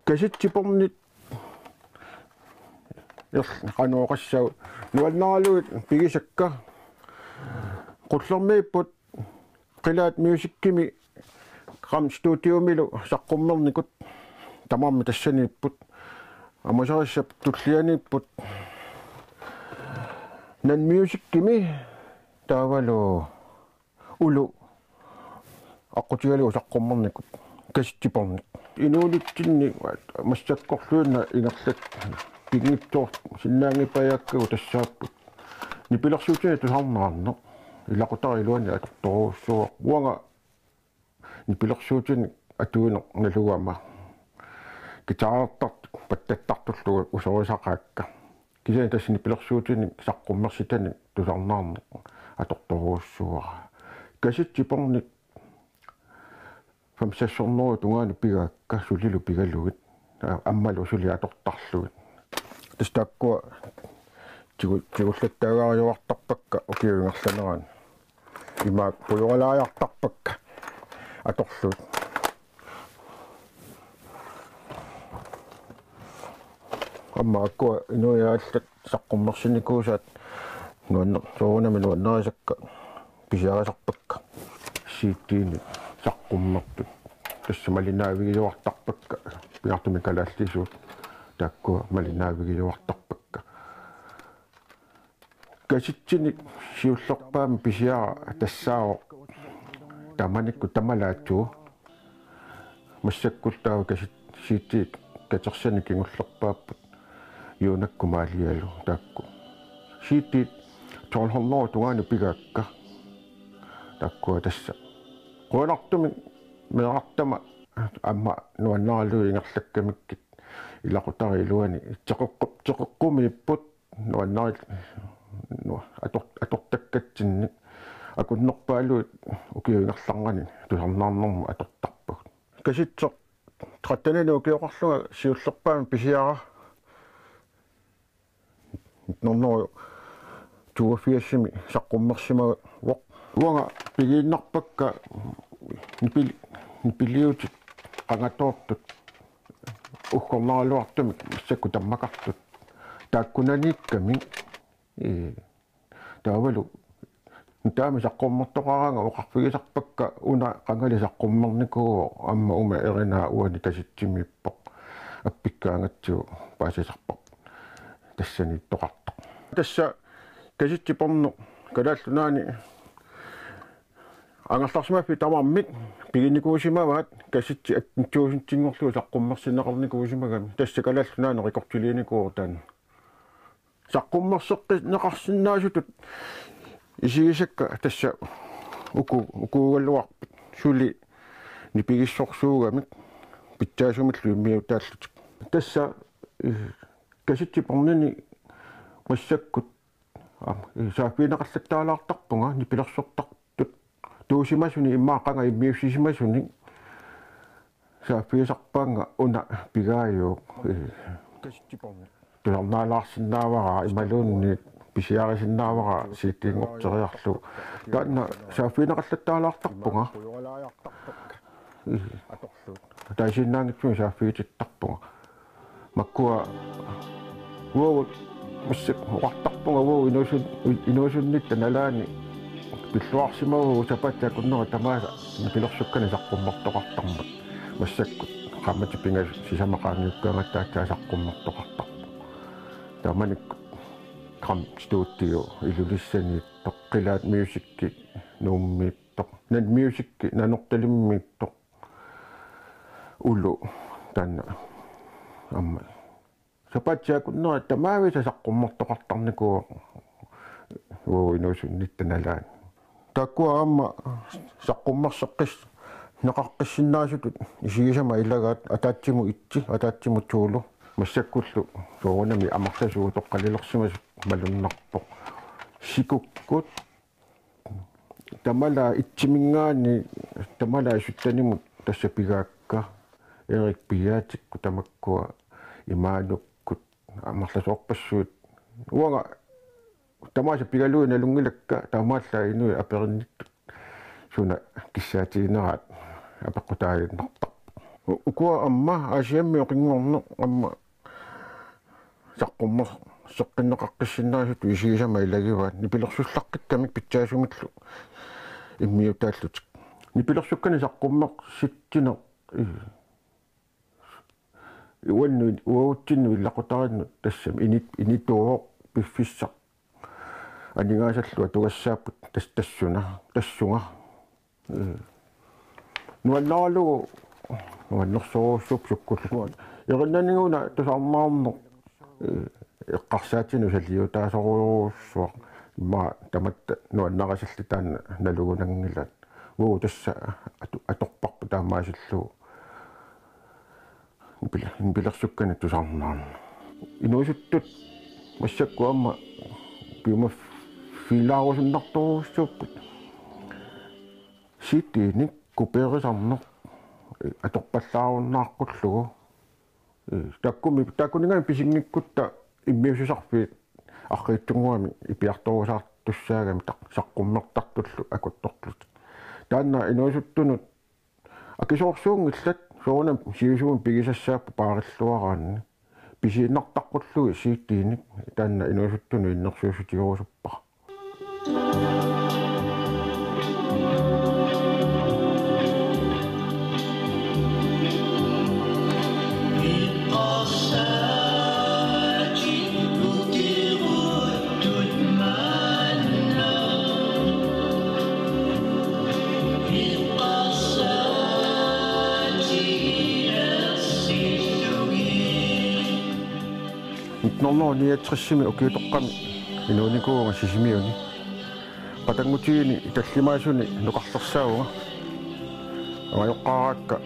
Kasittipornit qanuoqassau nualneraluit pigisakka qullermiipput qilaat musikkimi qam studiumilu saqqummernikut tamarmi tassaniipput amusarissap tullianiipput nan musikkimi taavalu ulu aqutigalu saqqummernikut kasittipornik inuulittinni массаккорлуунна ингерлат пигниттор синнаангипаяккагу тассааппут нипилерсуутига тусарнаарно илақутарилуани аторторууссуа уанга нипилерсуутини атуинеқ налугама гитаартарт паттаттартуллуга усорисақаакка кисани тасси нипилерсуутини саққуммерситани тусарнаарно аторторууссуа каситсипорник фамсассорноо тунгаани пигаакка сулилу пигалугит аммалу сули атортарлугит тастааккуа тигуллаттаагаариуартарпакка укиунгерланерaan имаак пуйоралааяартарпакка аторлугит аммааккуа инуяаллат саққуммерсиникуусаат нуаннер соорунами нуаннерисакка писаарисарпакка сииттиини саққуммерту тасса малинаавигиуартарпакка пиартуми калааллисуут тааккуа малинаавигиуартарпакка каситсини сиуллерпаами писиара тассаао таманикку тамалаатсуу массаккултаава касит сиитти катерсани кингуллерпааппут юунаккумаалиалу таакку сиитти тоолхорноо тунгаани пигаакка тааккуа тасса qoinartumi meerartama amma nuannaralu ingerlakkamikkit ilaqutariluani teqeqqummiipput nuannarit atortakkatsinni akunnerpaaluut ukiuingerlarngani tusarnaarnermu atortarput kasitsoq trattanani ukioqarluga siullerpaami pisiara nornoro tuafiassimi saqqummersimaga woq uanga pigiinnarpakka nipiliutit qangatortut uqqornaraluartumik massakku tammakartut taakkunaniikkami taavalu taami saqqummertoqaranga uqarfigisarpakka una qangali saqqummernikuu amma uma erinaa uani kasitsimiippoq appikkaangatsiu paasisarpoq tassani toqartoq tassa kasitsipornu kalaallunaani ангерларсимаффи тамармик пигинникуусимаваат каситси аттуусинтингорлуу саққуммерсинеқарникуусимагами тасса калааллунаано рекортилиникуу таан саққуммерсеққи неқарсинаасутут исигисакка тасса укуугаллуарпут сули нипигиссорсуугамик питтаасумиллу иммиутааллутик тасса каситсипорнини массаккут сааффинеқарлаттаалаартарпунга нипилерсортар туусимасуни иммааққанга иммиуссисимасуни сааффиисарпаанга уна пигааюук туларнаалаарсинаавара ималуунни писиарисиннаавара сииттиингортериарлу таанна сааффинеқарлаттаалаартарпунга таисиннаангитсуни сааффиититтарпунга маккуа уовут массак уартарпунга уов инуусуннитта налаани пиллуарсимаву сапаттаакуннера тамааса пилерсуккани саққуммертоқартармат массаккут qammatipinga sisamaqaangiukkaangattaatsaa saqqummertoqartarpu tamanikku qam stuudio ilulissani toqqilaat music nuummiittoq nan music nanortalimmiittoq ulu tanna amma sapatsiakunnera tamaavisa saqqummertoqartarnikuu inuusunnittanalaani takkua amma saqqummerseqqis neqaqqissinnaasutut isigisama ilagaat ataatsimu itsi ataatsimu tuulu массаккуллу соонами амарласуу тоққалилерсимасут малуннарпоқ сикуккут тамала итсимингаани тамала суттанимут тассапигаакка эрик пиаатикку тамаккуа имаануккут амарласуорпассуут уага тамааса пигалуина лунгилакка таамаалла инуи аперинниттут суна киссаатигинераат апеққутаарииннартар ukua amma asiammi oqinngorno amma saqqummer seqqinneqaqqissinnaasut isigisama ilagivaat nipilersullaqqittamik pitsaasumillu immiutaallutik nipilersukkani saqqummeq sittine uannu uuttinnu illaqutarinnu tassam inituuq piffissaq aningaasallua tugassaapput tassunga nuallaalugu nuannersoruussup sukkulluguat iqinnaniguuna tusarmaarneq eqqarsaatinu salliutaasoruussuaq imma tamatta nuannaqasalli taanna nalugunangilaat tassa atorparpu taamaasillugu pilersukkani tusarnaarna inuisuttut массакку амма пиума филаарусуннартуруссууппут ситиник куперисарнеқ аторпаллааруннааққуллугу таккунингами писингиккутта иммиусусарфиит аррииттунгуами ипиарторусаартуссаагами саққуммертартуллу акутторлут таанна инуисуттунут акисоорсуунгиллат соонам сиусуун пигисассааппу паариллуараанни писииннартаққуллуги сииттииник таанна инуисуттуну иннерсуусутигорусуппа норноо ниатсиссими окиутоққами инуникууга сисимиуни патангутиини таллимаасуни нуқарлерсаауга амаёққараакка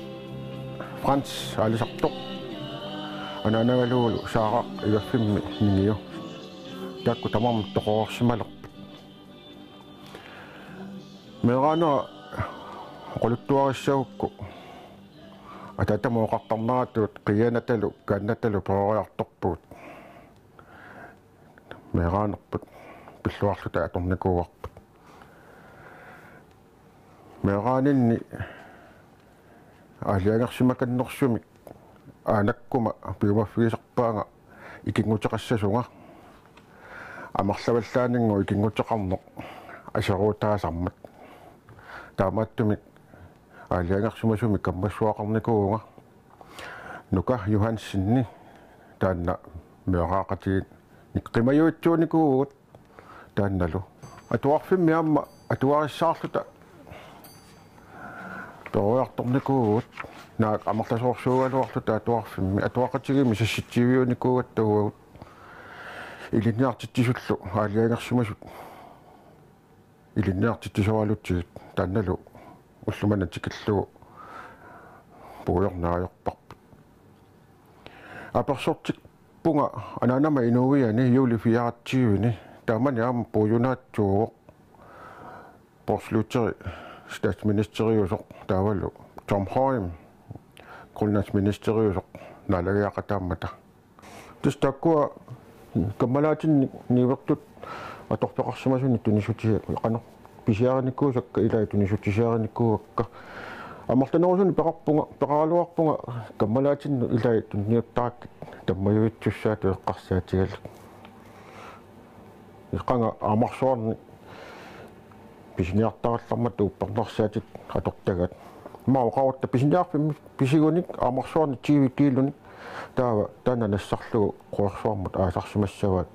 франц алисартоқ ананагалуулу саарақ игаффимми нингиу такку тамам тоқорсималерпут мераано qoluttuarissaukku ататамооқартарнаратуут қиянаталу каннаталу порориарторпуут мераанерпут пиллуарлута аторникууарпут мераанинни алиангерсимаканнерсумик аанаккума пиумаффигисарпаага икингутеқассасунга амарлаваллаанингу икингутеқарнеқ асеруутаасармат таамааттумик алиангерсимасумик каммассуақарникуунга нука юхансинни таанна мераақатигит никкимаюутсууникуугут таанналу атуарфимми аама атуариссаарлута ториарторникуугут наак амерласоорсуугалуарлута атуарфимми атуақатигими сасситсивиуникуугаттагуагут илинниартитсисуллу аалиангерсимасут илинниартитсисуалутсигит таанналу уллумана тикиллугу пуйорнааёрпарпут аперсортик пунга ананама инуиани юлифиаратсиуни таамани аама пуюнаатсууоқ порслутери статсминистериусоқ таавалу Tom Høim груннасминистериусоқ налагиақатааммата тустаккуа каммалаатин нивертут аторпеқарсимасуни тунисутиа қано писиараникуусакка илаа тунисутисиараникууакка амартанерусуни пеқаралуарпунга каммалаатинну илаа тунниуттаакки таммаюитсуссаату эққарсаатигалу иққанга амарсуарни писиниартараллармату уппарнерсаатит атортагат маоқаорта писиниарфимми писигуник амарсуарни тиви килуник таава таана нассарлугу қуарсуармут аасарсимассаваат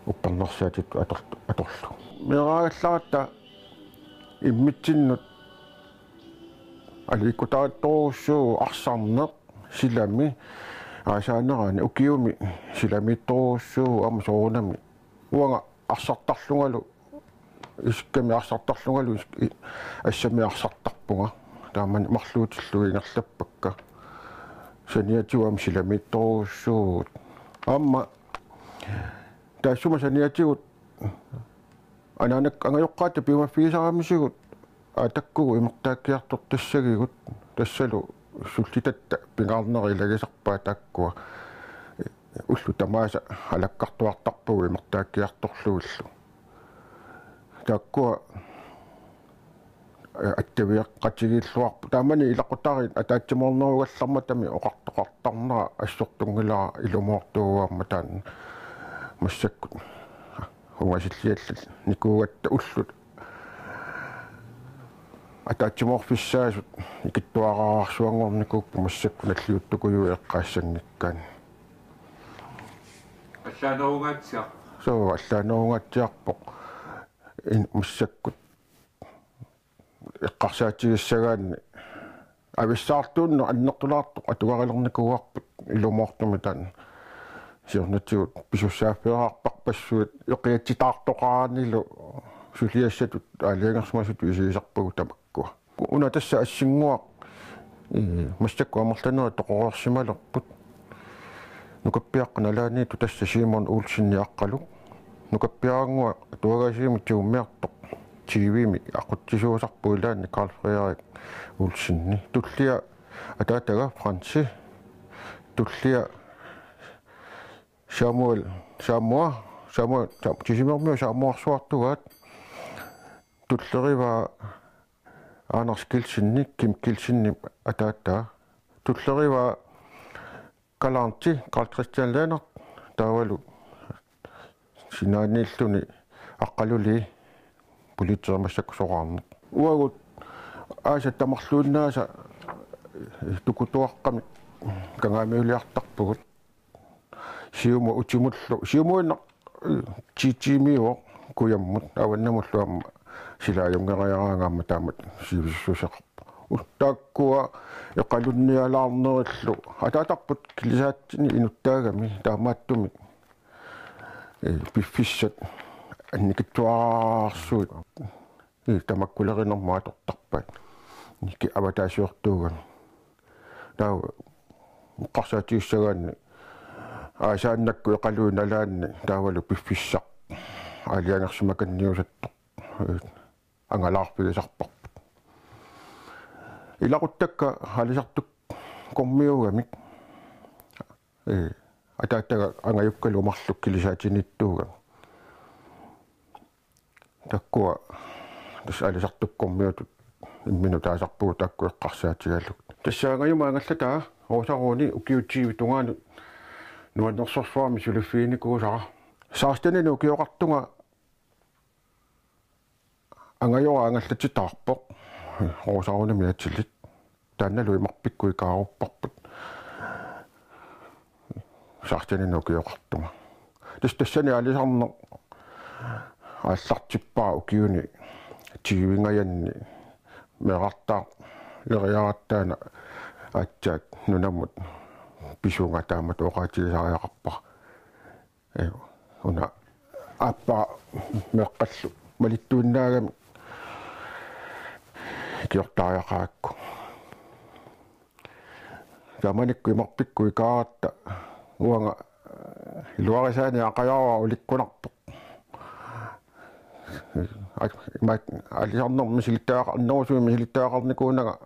уппарнерсаатит аторлу мераагалларатта иммитсиннут аликутаатторуссуу арсарнеқ силами аасаанерани укиуми силамиитторуссуу ама соорунами уанга арсартарлунгалу исками арсартарлунгалу ассами арсартарпунга таамани марлуутиллуи ингерлаппакка саниатиуам силамиитторуссуу амма тассума саниатигут ананак ангайоққаата пиумаффигисарамисигут атаккугу имертааккиартор тассагигут тассалу суллитатта пингаарнери лагисарпаа тааккуа уллу тамааса алаккартуартарпугу имертааккиарторлугуллу тааккуа аттавиаққатигииллуарпу таамани илақутарит атаатсиморнеругалларма оқартоқартарнера ассортунгилара илумоортууаама таан массаккут хунгасиллиаллал никуугатта уллут атаатсиморфиссаасут икиттуараарсуангорникууппу массакку наллиуттукую эққаассангиккаан аллаанеругаатсиар соо аллаанеругаатсиарпоқ массаккут эққарсаатигиссагаанни ависсаартуунна аннертулаартоқ атугарилерникуарпут илумоортуми таан сиорнатигут писуссааффеэраарпарпассуут иқиатситаартоқаранилу сулиассатут аалиангерсмасут висисарпагу тамаккуа уна тасса ассингуақ массакку амерланера тоқорерсималерпут нукаппиаққаналаани тутасса симон уулсинниаққалу нукаппиарангуа туагасиими тиуммиартоқ тивими ақуттисуусарпуилаанни Карл Фредерик уулсинни туллиа атаатага франси туллиа Samuel тисимермиу саамуарсуартугаат туллерива Anders Kilsinni Kim Kilsinni атаатаа туллерива Каланти Карл Кристиан Ленерт таавалу синааниллуни аққалули политсермассаккусоқарне уагут ааса тамарлууннааса тукутуаққами кангаамиулиартарпугут сиума утимуллу сиумуинна чичимио куяммут аваннамуллуамма силааюнгериараангаамма таамат сивиссусеқарпа уттааккуа эқалунниалаарнериллу атаатарпут килисаатсини инуттаагами таамааттуми пиффиссат анникиттуаарсуут тамаккулеринермаа тортарпаат ники аватаасиортуугами таа қарсаатииссагаанни аасааннакку эқалууналаанни таавалу пиффиссақ аалиангерсимаканниусаттоқ ангалаарпигисарпарпут илақуттакка халисартук коммиугамик атааттага ангаюккалу марлук килисаатиниттууга таккуа тас алисартук коммиутут иммину таасарпугу такку эққарсаатигаллук тассаангаюма ангаллатаа оосаруни укиутсиви тунгаани нуаннерсорфаами сулуффииникуусара саастанину укиоқартунга ангайора ангаллатитаарпоқ оосаруни миатсилит таанналу имарпиккуи кааруппарпут саастанину укиоқартунга тассани алисарнер ааллартиппаа укиуни тивингаянни мерартаа лериараттаана атсаат нунаммут писунга таамат оqaатигисариақарпа уна аппа меққаллу малиттуиннаагами киортариақаакку таманикку имарпиккуи кааратта уанга илуарисаани ақаяава уликкунарпоқ алисарнер мисилиттаақарнерусуи мисилиттаақарникуунага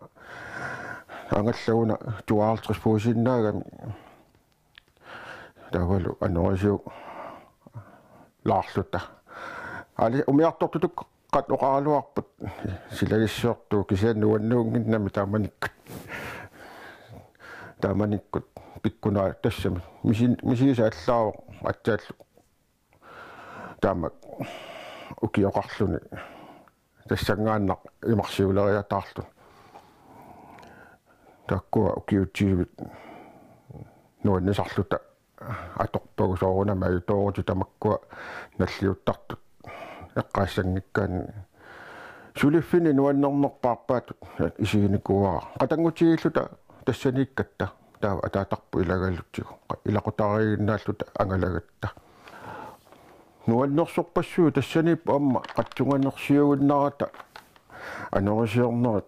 ангаллагуна 52 пуусиннаагами тавалу анорисиу лаарлута али умиартортутук qat oqaaluarput silagissuartu kisiannuannuunginnami taamanikkut pikkuna tassami misiisa allaaroq atsaalluk taamak ukioqarluni tassangaannaq imarsiuleriataarlu takkua ukiutsiivit nuannisarluta atorpagu soorunama ayutoorutu tamakkua nalliuttartut эққаассангиккаани сулиффини нуаннернерпаарпаатут исигиникуара қатангутигиллута тассанииккатта таа атаатарпу илагаллутсигу илақутаригиннааллута ангалагатта нуаннерсорпассуу тассанииппу амма қатсуганнерсиугиннарата анорисиорнерат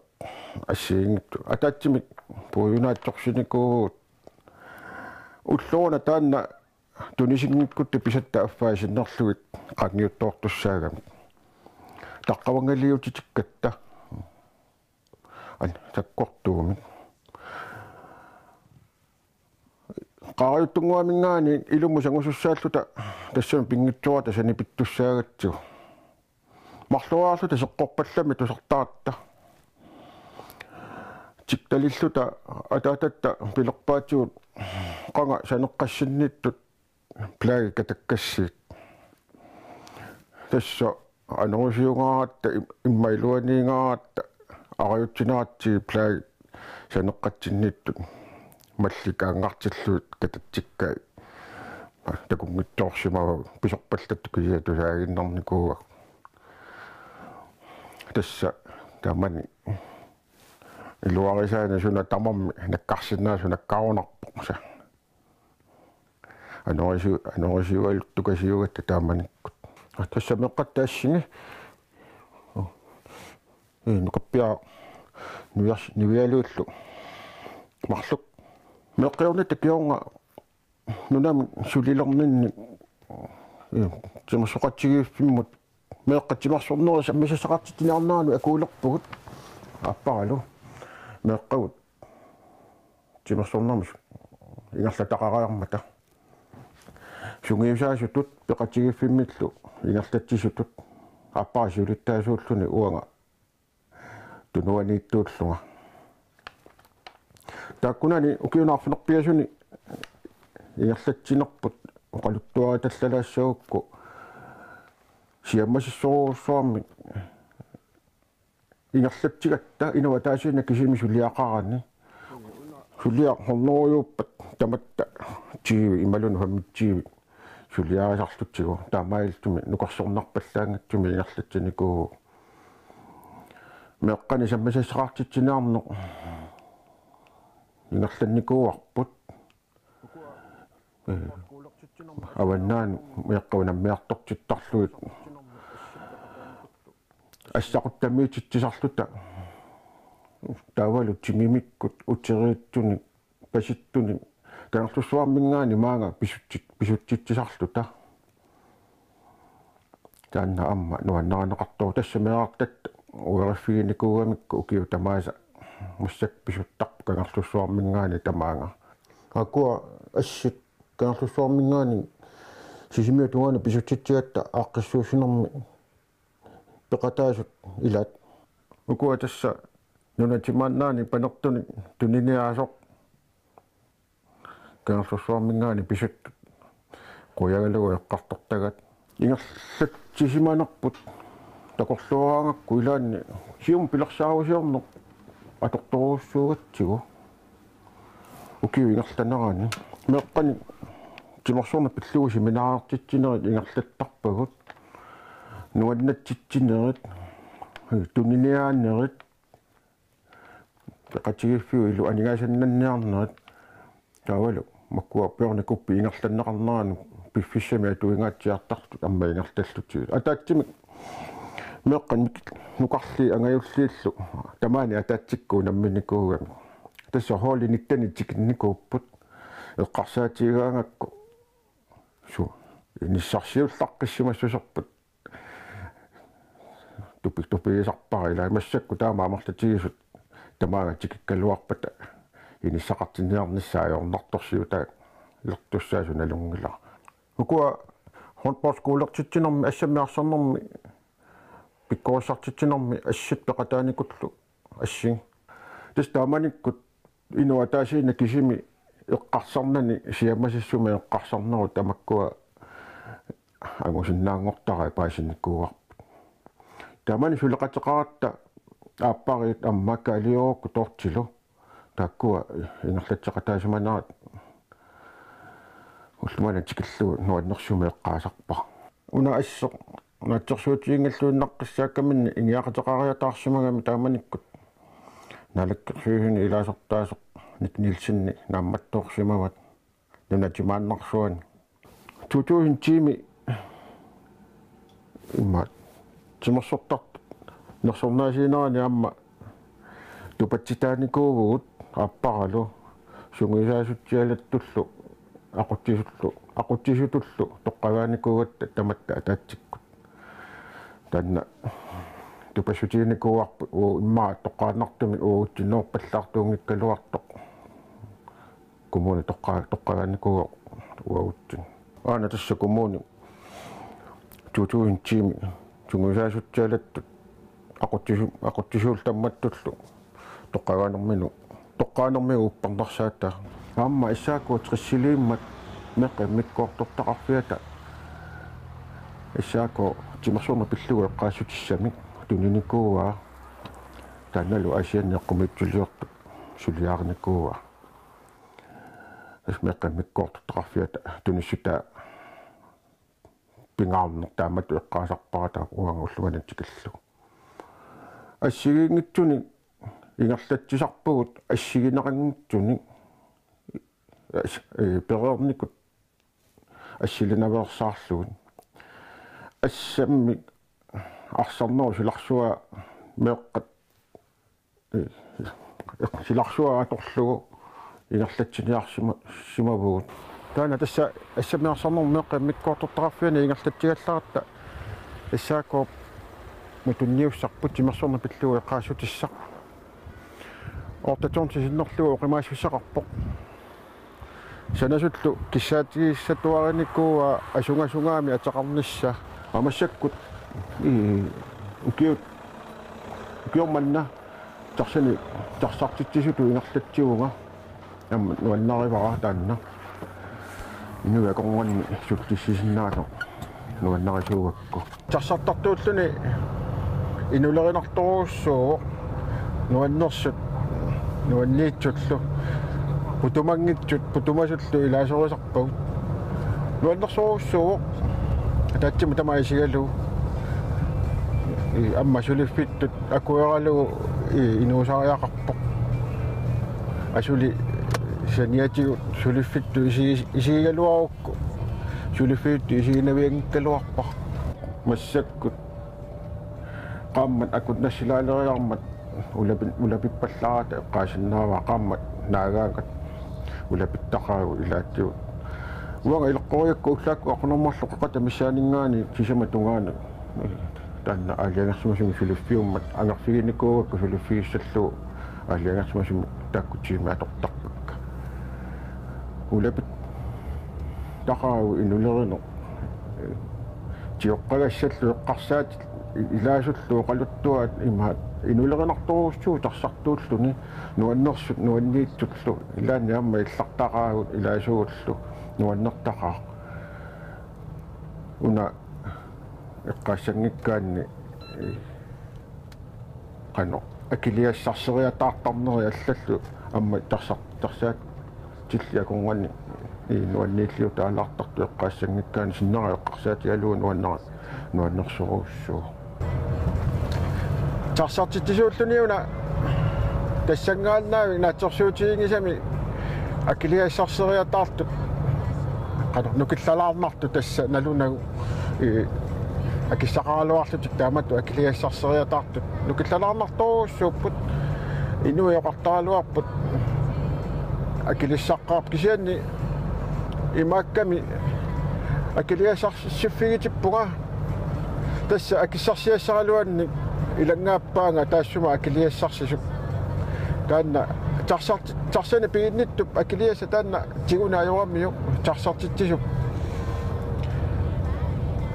ассиингитту атаатсимик пуюнаатсорсиникуугут уллуруна таанна тунисингиккутта писатта аффаасиннерлугит qangiuttoortussaagamik taqqavangalliutitikkatta an takkortuumik qaariuttunguamingaani ilumusangusussaalluta tassami pingitsuara tasani pittussaagatsu marluaarluta seqqorpallami tusartaatta тикталиллута атаататта пилерпаатиут qanga saneqqassinnitut plaagi katakkassiit tassa anorisiungaratta immailuaniingaratta ariutsinaarti plaagi saneqqatsinnitut mallikaangartilluut katatsikkai takungittoorsimava pisorpallattu kiatusaagиннарникууга tassa tamani iluarisaani suna tamammi nakkarsinnaa suna kaunarpoqsa anorisiualtukasiugatta taamanikkut tassa meqqattaassini nuqappia nuialuullu marluk meqqiorni takiornga nunami sulilerninni timersoqatsigiiffimmut meeqqatimarsornerisa misasaqartitiniarnaanu akuulerpugut apparalu meqqavut timersornermus ingerlataqaraarmata sungiusaasutut peqatigiiffimillu ingerlatsisutut apparasiulittaasuulluni uanga tunuaniittuullunga taakkunani ukiunaarfinerpiasuni ingerlatsinerput oqaluttuaritallalaassaukku siammasissoruussuarmi ingerlatsigatta inuataasiina kisimi suliaqarani sulia hornoriuppat tamatta tiivi imalun fammittiivi suliarisarlutigu taamailtumi nuqarsornarpallaangattumi ingerlatsiniku meqqani sammasasaqartitsinaarneq ingerlannikuuarput avannaanu meqqaunammiartortittarluit ассақуттамиититсисарлута таавалу тимимиккут утерииттуни паситтуни канарлуссуармингаани маага писутситсисарлута таанна амма нуаннеранеқартоо тассамеаартатта уериффигиникуугамикку укиу тамааса муссак писуттарпу канарлуссуармингаани тамаага акуа ассит канарлуссуармингаани сисимиутугаани писутситсигатта ааққиссуусинерми peqataasut ilat ukua tassa nunatimaannaani panertuni tuniniaasoq kangerlussuarmingaani pisut quyagalugu eqqartortagat ingerlatsisimanerput takorluaraangakku ilaanni sium pilersaarusiorneq atortoruussuugatsigu ukiu ingerlaneraani meeqqani timersorna pillugu siminaartitsineri ingerlattarpagut nuannatsitsinerit tuniniaanerit peqatigiffiu ilu anigaasannanniarnerit taavalu makkua piornikuppi ingerlanneqarneraanu piffissami atuingaatsiartartut amma ingertalluti ataatsimi meqqan nuqarli angajulliillu tamaani ataatsikku namminikuugami tassa hoolinittani tikinnikuupput eqqarsaatigaangakku su inissarsiullaqqissимассусерпут туписарпарила массакку таамаамарлатигисут тамаага тикиккалуарпата инissaqartiniarnissaajornartorsiuta илертуссаасу налунгила укуа хонпорскуулертитсинерми ассамиарсарнерми пиккорсартитсинерми ассит пеқатааникуллу ассин тас тааманиккут инуатаасиина кисими эққарсарнани сиаммасиссуми эққарсарнеру тамаккуа агусиннаангортара паасинниккууар тамани сулеқатеқаратта ааппариит аммака алиорокку тортилу тааккуа ингерлатсеқатаасиманаат уллумана тикиллу нуаннерсуми эққаасарпа уна ассеқ наатсерсуутиингаллуиннаққиссааккаминни иниақатеқариатаарсимагами тааманиккут налаккерсуигини илаасертаасоқ никнилсинни наамматтоорсимават нунатимааннарсуани тутуин тими имма тимерсортарт нерсорнаасиинерани амма тупатситааникуугут аппаралу сунгисаасутсиалаттуллу aquttisutullu toqqavaanikkuugatta tamatta ataatsikku tanna tupasutiinikuuarpu immaa toqqaannartumi uutsinnoorpallaartuungikkaluartoq kumuuni toqqavaanikkuuga uagutsin aana tassa kumuuni tutuintiimi sungisaasutsialattut aquttisuultammattullu toqqaanermigu upparnarsaata aamma issaakku trissiliimmat meqqi mikkoortortaqarfiata issaakku timersuurma pillugu eqqaassutissami tuninikuuaa taannalu asianneqqumitsulliortu suliaarnikuuaa meqqi mikkoortortaqarfiata tunissuta pingaarner taamatu eqqaasarparata uangullumanatikallu ассигингитсуни ингерлатсисарпугут ассигинеқангитсуни перерникут ассилинаверсаарлугут ассамми арсарнеру силарсуа меэққат силарсуа аторлугу ингерлатсиниарсима симавугут таана тасса ассамиарсарнеру меэққа миккоортортараффиани ингерлатсигалларатта ассааккоо мутунниуссарпут тимерсорна пиллуи эққаассутиссақ ортаторнсисиннерлугу оқимаассуссақарпоқ санасуллу киссаатигиссатуариниккууа асунгасунгаами атеқарнisса амассаккут укиорманна тарсани тарсартитсисуту ингерлатсигунга амма нуаннаривара таанна инуакорнганни суттиссисиннаано нуаннарисуугакку тарсартартууллуни инулеринарторууссуу нуаннерсут нуанниитсуллу путумангитсут путумасуллу илаасорисарпагут нуаннерсоруссуу таатсиму тамаисигалу амма сулиффиттут акуералу инуусариақарпоқ асули саниатигу сулиффитту исигалуарукку сулиффитту исигинавиангккалуарпар массаккут qaammat akut nassilaaleриармат улапиппалларата эққаасиннаава qaammat наагааkat улапиттақаагу илааттигу уага илеққориакку уллаакку ақнормарлу қақата миссаанингаани кисама тунгаана таанна аалиангерсимасуми филиппиуммат ангерфигиникуугакку филиппигиссаллу аалиангерсимасуми тааккутсиими атортарпакка улапит тақаагу инулеринеқ тиоққагассаллу эққарсаат илаасуллу qaluttuat имаат инулеринарторууссуу тарсартууллуни нуаннерсут нуанниитсуллу илаани амма иллартақаагут илаасуугуллу нуаннертақаа уна эққаассангиккаанни қано акилиассарсериатаартарнери аллаллу амма тарсаат тиллиаконгани нуаннииллиу таалаартарту эққаассангиккаани синнера эққарсаатигалуу нуаннерсоруussuu тарсартиттисууллуниуна тассангааннаави наатсорсуутигингисами акилиассарсериатаартут qano nukillalаарnartu tassa nalunagу акиссақаралуарлутик тааматту акилиассарсериатаартут нукиллалаарнарторуuссууппут инуиоқартаралуарпут акилиссаққарп кисианни имаакками акилиассарсиффигитиппунга тасса акиссарсиассаралуанни илангааппаанга таассума акилиассарсисуп таанна тарсани пигинниттуп акилиасса таанна тигунаажораммиу тарсартитсисуп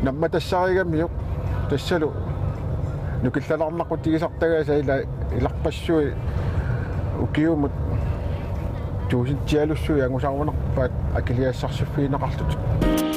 намма тассаригаммиу тассалу нукиллалаарнаққут тигисартагааса иларпассуи укиумут туусинтиалуссуи ангусарванерпаат акилиассарсиффиинеқартут